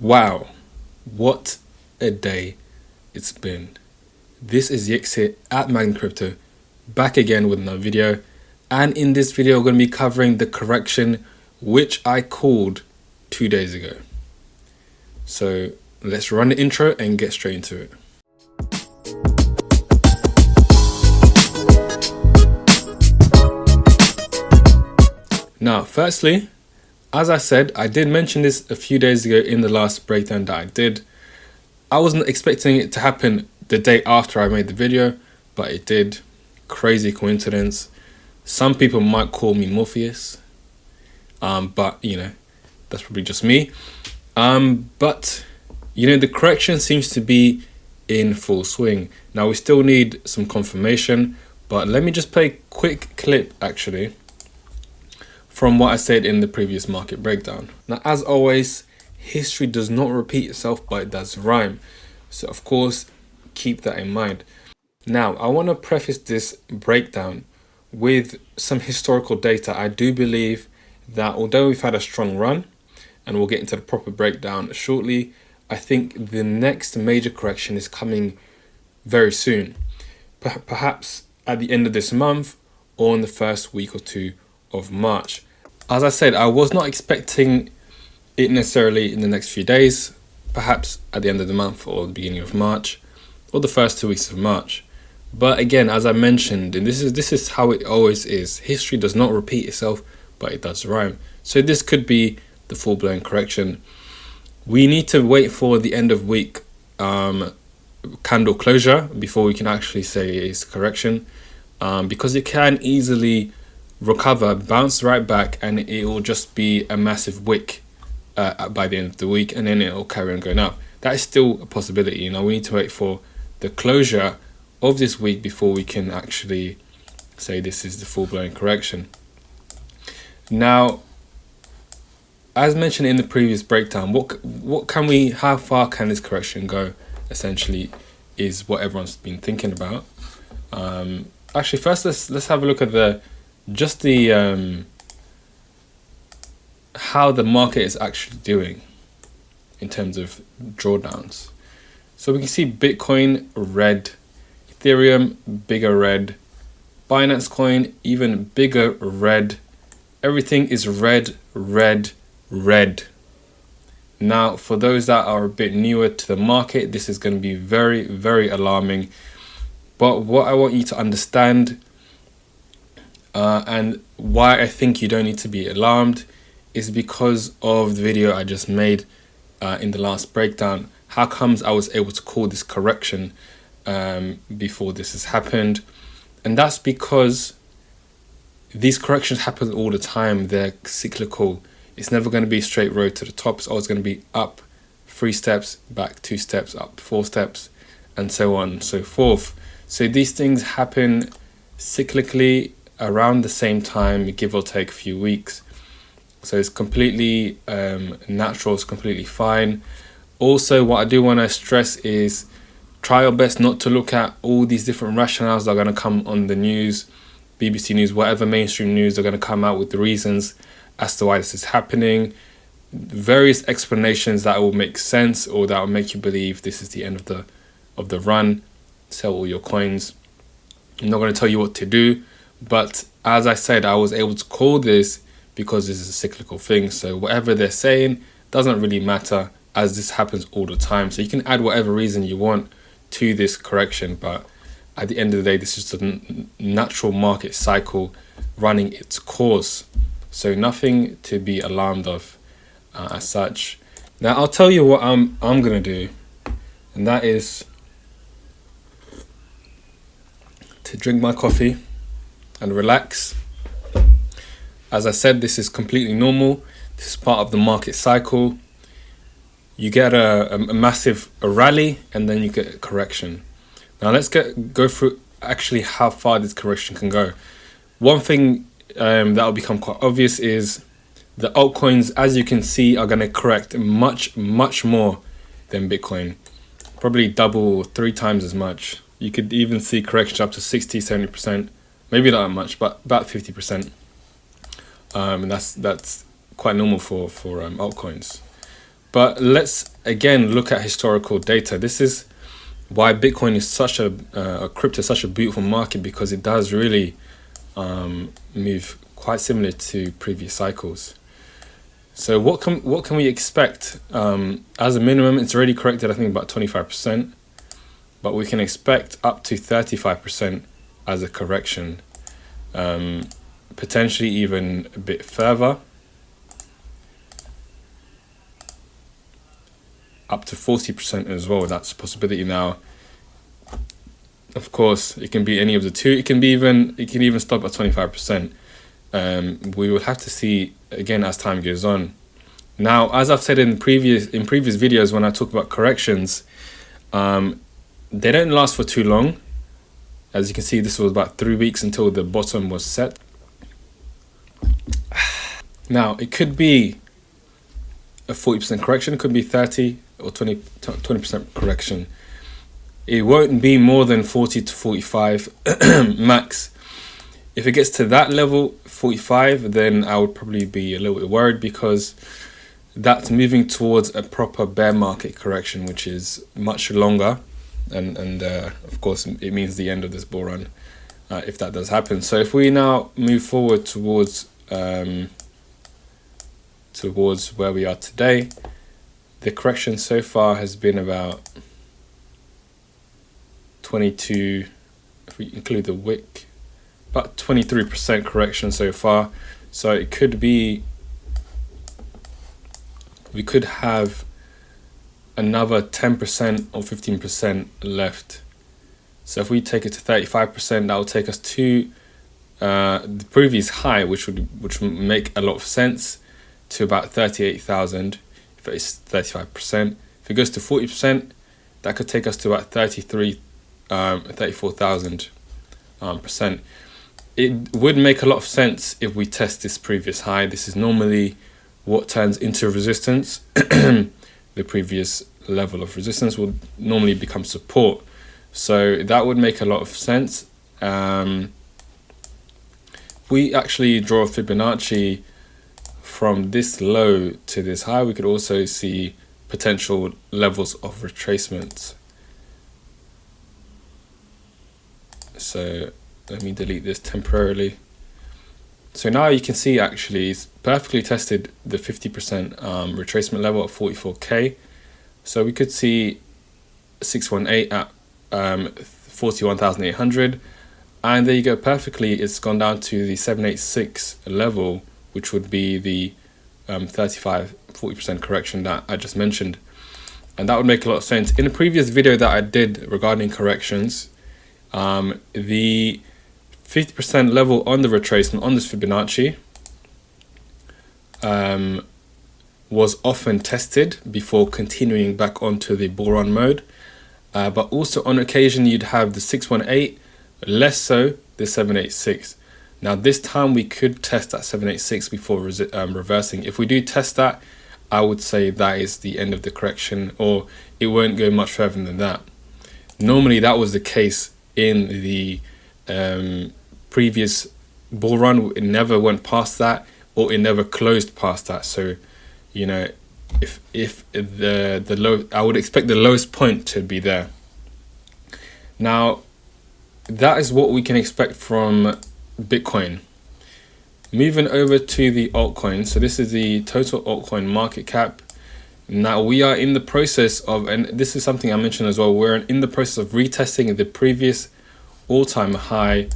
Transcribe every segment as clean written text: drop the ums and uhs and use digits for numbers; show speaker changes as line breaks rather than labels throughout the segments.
Wow, what a day it's been. This is Yix here at Magnet Crypto, back again with another video. And in this video, we're going to be covering the correction which I called 2 days ago. So let's run the intro and get straight into it. Now, firstly, as I said, I did mention this a few days ago in the last breakdown that I did. I wasn't expecting it to happen the day after I made the video, but it did. Crazy coincidence. Some people might call me Morpheus, but you know, that's probably just me. But you know, the correction seems to be in full swing. Now we still need some confirmation, but let me just play a quick clip actually from what I said in the previous market breakdown. Now, as always, history does not repeat itself, but it does rhyme. So of course, keep that in mind. Now, I want to preface this breakdown with some historical data. I do believe that although we've had a strong run, and we'll get into the proper breakdown shortly, I think the next major correction is coming very soon. Perhaps at the end of this month or in the first week or two of March. As I said, I was not expecting it necessarily in the next few days, perhaps at the end of the month or the beginning of March or the first 2 weeks of March. But again, as I mentioned, and this is how it always is, history does not repeat itself, but it does rhyme. So this could be the full-blown correction. We need to wait for the end of week candle closure before we can actually say it's a correction, because it can easily recover, bounce right back, and it will just be a massive wick by the end of the week, and then it will carry on going up. That is still a possibility. You know, we need to wait for the closure of this week before we can actually say this is the full-blown correction. Now, as mentioned in the previous breakdown, how far can this correction go, essentially, is what everyone's been thinking about. Actually, first let's have a look at how the market is actually doing in terms of drawdowns. So we can see Bitcoin red, Ethereum bigger red, Binance coin even bigger red. Everything is red, red, red. Now, for those that are a bit newer to the market, this is going to be very, very alarming. But what I want you to understand, and why I think you don't need to be alarmed, is because of the video I just made in the last breakdown. How comes I was able to call this correction before this has happened? And that's because these corrections happen all the time. They're cyclical. It's never going to be a straight road to the top. It's always going to be up 3 steps, back 2 steps, up 4 steps, and so on and so forth. So these things happen cyclically around the same time, give or take a few weeks. So it's completely natural, it's completely fine. Also, what I do want to stress is try your best not to look at all these different rationales that are going to come on the news, BBC News, whatever mainstream news are going to come out with the reasons as to why this is happening. Various explanations that will make sense or that will make you believe this is the end of the run. Sell all your coins. I'm not going to tell you what to do, but as I said, I was able to call this because this is a cyclical thing. So whatever they're saying doesn't really matter, as this happens all the time. So you can add whatever reason you want to this correction, but at the end of the day, this is just a natural market cycle running its course. So nothing to be alarmed of as such. Now I'll tell you what I'm gonna do, and that is to drink my coffee and relax. As I said, this is completely normal. This is part of the market cycle. You get a massive rally, and then you get a correction. Now let's go through actually how far this correction can go. One thing that will become quite obvious is the altcoins, as you can see, are going to correct much, much more than Bitcoin. Probably double or 3 times as much. You could even see corrections up to 60, 70%. Maybe not that much, but about 50%. And that's quite normal for altcoins. But let's again, look at historical data. This is why Bitcoin is such a crypto, such a beautiful market, because it does really move quite similar to previous cycles. So what can we expect? As a minimum, it's already corrected, I think, about 25%, but we can expect up to 35% as a correction, potentially even a bit further, up to 40% as well. That's a possibility. Now, of course, it can be any of the two. It can even stop at 25%. We will have to see again as time goes on. Now, as I've said in previous videos, when I talk about corrections, they don't last for too long. As you can see, this was about 3 weeks until the bottom was set. Now, it could be a 40% correction, it could be 30 or 20% correction. It won't be more than 40 to 45 max. If it gets to that level, 45, then I would probably be a little bit worried, because that's moving towards a proper bear market correction, which is much longer. And of course, it means the end of this bull run, if that does happen. So if we now move forward towards where we are today, the correction so far has been about 22, if we include the wick, about 23% correction so far. So it could be, we could have another 10% or 15% left. So if we take it to 35%, that will take us to the previous high, which would make a lot of sense, to about 38,000 if it's 35%. If it goes to 40%, that could take us to about 34,000 percent. It would make a lot of sense if we test this previous high. This is normally what turns into resistance. The previous level of resistance will normally become support. So that would make a lot of sense. We actually draw a Fibonacci from this low to this high. We could also see potential levels of retracements. So let me delete this temporarily. So now you can see actually it's perfectly tested the 50% retracement level at 44k. So we could see 618 at 41,800, and there you go, perfectly. It's gone down to the 786 level, which would be the 40% correction that I just mentioned, and that would make a lot of sense. In a previous video that I did regarding corrections, the 50% level on the retracement on this Fibonacci was often tested before continuing back onto the bull run mode, but also on occasion you'd have the 618, less so the 786. Now this time we could test that 786 before reversing. If we do test that, I would say that is the end of the correction, or it won't go much further than that. Normally that was the case in the previous bull run. It never went past that, or it never closed past that. So, you know, if the low, I would expect the lowest point to be there. Now, that is what we can expect from Bitcoin. Moving over to the altcoins. So this is the total altcoin market cap. Now we are in the process of, and this is something I mentioned as well, we're in the process of retesting the previous all-time high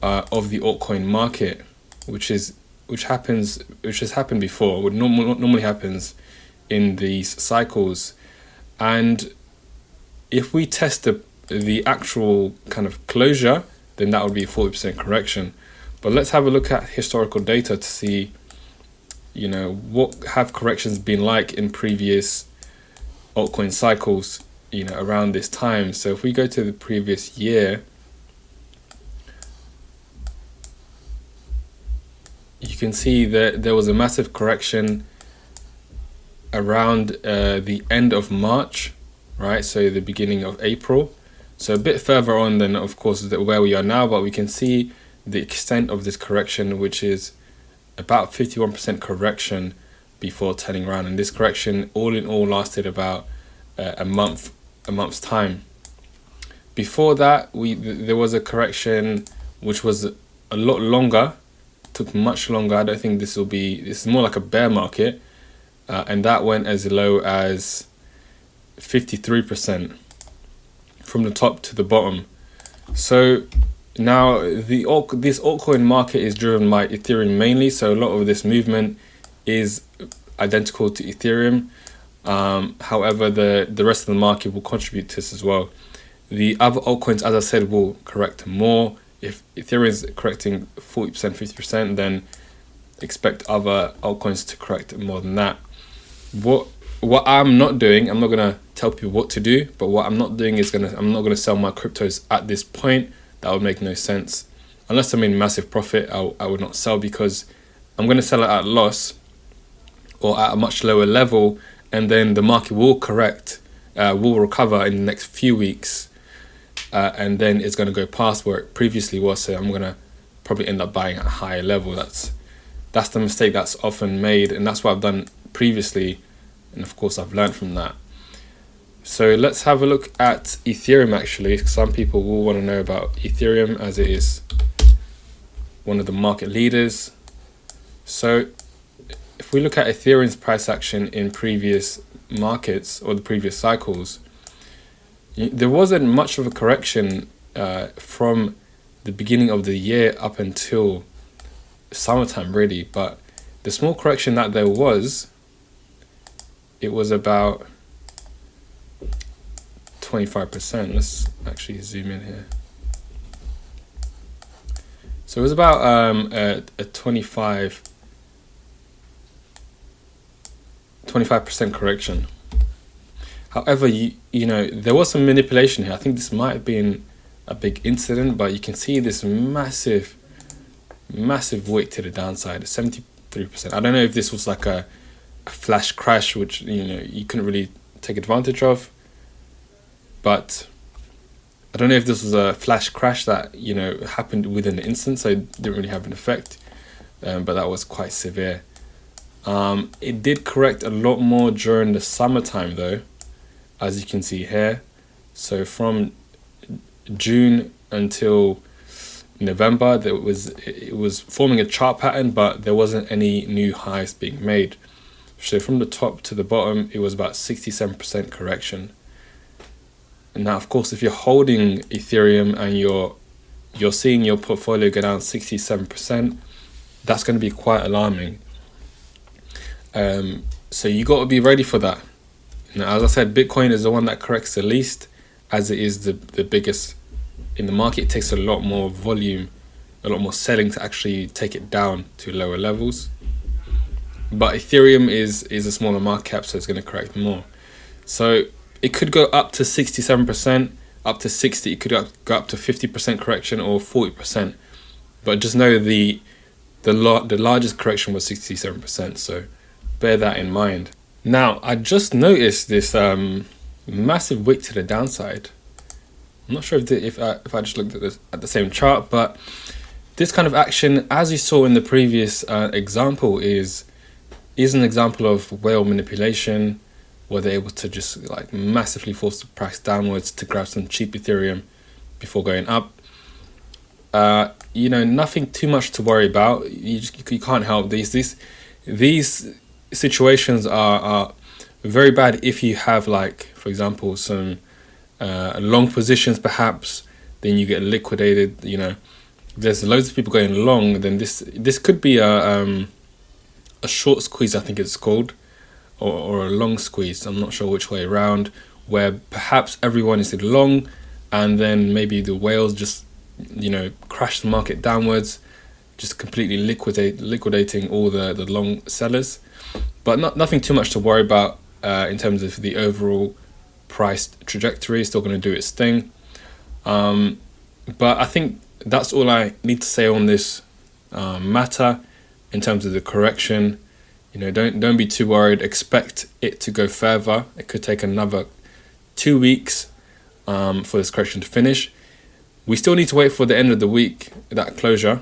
of the altcoin market, which has happened before, what normally happens in these cycles. And if we test the actual kind of closure, then that would be a 40% correction. But let's have a look at historical data to see, you know, what have corrections been like in previous altcoin cycles, you know, around this time. So if we go to the previous year, you can see that there was a massive correction around the end of March, right? So the beginning of April. So a bit further on than, of course, where we are now, but we can see the extent of this correction, which is about 51% correction before turning around, and this correction all in all lasted about a month's time. Before that, there was a correction which was a lot longer, took much longer. I don't think this is more like a bear market, and that went as low as 53% from the top to the bottom. So now this altcoin market is driven by Ethereum mainly, so a lot of this movement is identical to Ethereum. However, the rest of the market will contribute to this as well. The other altcoins, as I said, will correct more. If Ethereum is correcting 40%, 50%, then expect other altcoins to correct more than that. What I'm not doing, I'm not gonna tell people what to do, but what I'm not doing is I'm not gonna sell my cryptos at this point. That would make no sense. Unless I'm in massive profit, I would not sell, because I'm gonna sell it at loss or at a much lower level, and then the market will correct, will recover in the next few weeks, and then it's gonna go past where it previously was. So I'm gonna probably end up buying at a higher level. That's the mistake that's often made, and that's what I've done previously, and of course I've learned from that. So let's have a look at Ethereum. Actually, some people will want to know about Ethereum, as it is one of the market leaders. So if we look at Ethereum's price action in previous markets or the previous cycles, there wasn't much of a correction from the beginning of the year up until summertime, really. But the small correction that there was, it was about 25%. Let's actually zoom in here. So it was about a 25% correction. However, you know, there was some manipulation here. I think this might have been a big incident, but you can see this massive wick to the downside, 73%. I don't know if this was like a flash crash, which, you know, you couldn't really take advantage of, but I don't know if this was a flash crash that, you know, happened within an instant, so it didn't really have an effect, but that was quite severe. It did correct a lot more during the summertime though, as you can see here. So from June until November, it was forming a chart pattern, but there wasn't any new highs being made. So from the top to the bottom, it was about 67% correction. And now, of course, if you're holding Ethereum and you're seeing your portfolio go down 67%, that's going to be quite alarming. So you got to be ready for that. Now, as I said, Bitcoin is the one that corrects the least, as it is the biggest in the market. It takes a lot more volume, a lot more selling to actually take it down to lower levels. But Ethereum is a smaller market cap, so it's going to correct more. So it could go up to 67%, up to 60%. It could go up to 50% correction or 40%. But just know the largest correction was 67%. So bear that in mind. Now, I just noticed this massive wick to the downside. I'm not sure if I just looked at the same chart, but this kind of action, as you saw in the previous example, is an example of whale manipulation, where they're able to just like massively force the price downwards to grab some cheap Ethereum before going up. You know, nothing too much to worry about. You can't help these situations are very bad if you have, like, for example, some long positions perhaps, then you get liquidated. You know, there's loads of people going long, then this could be a short squeeze, I think it's called, or a long squeeze. I'm not sure which way around, where perhaps everyone is long, and then maybe the whales just, you know, crash the market downwards, just completely liquidating all the long sellers. But nothing too much to worry about in terms of the overall price trajectory. It's still going to do its thing. But I think that's all I need to say on this matter in terms of the correction. You know, don't be too worried. Expect it to go further. It could take another 2 weeks for this correction to finish. We still need to wait for the end of the week, that closure,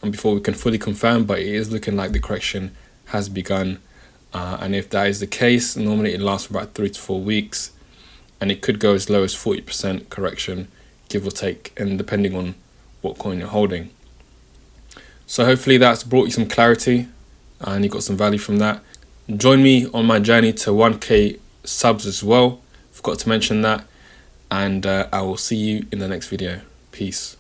and before we can fully confirm, but it is looking like the correction has begun. And if that is the case, normally it lasts for about 3 to 4 weeks, and it could go as low as 40% correction, give or take, and depending on what coin you're holding. So hopefully that's brought you some clarity and you got some value from that. Join me on my journey to 1k subs as well. Forgot to mention that. And I will see you in the next video. Peace.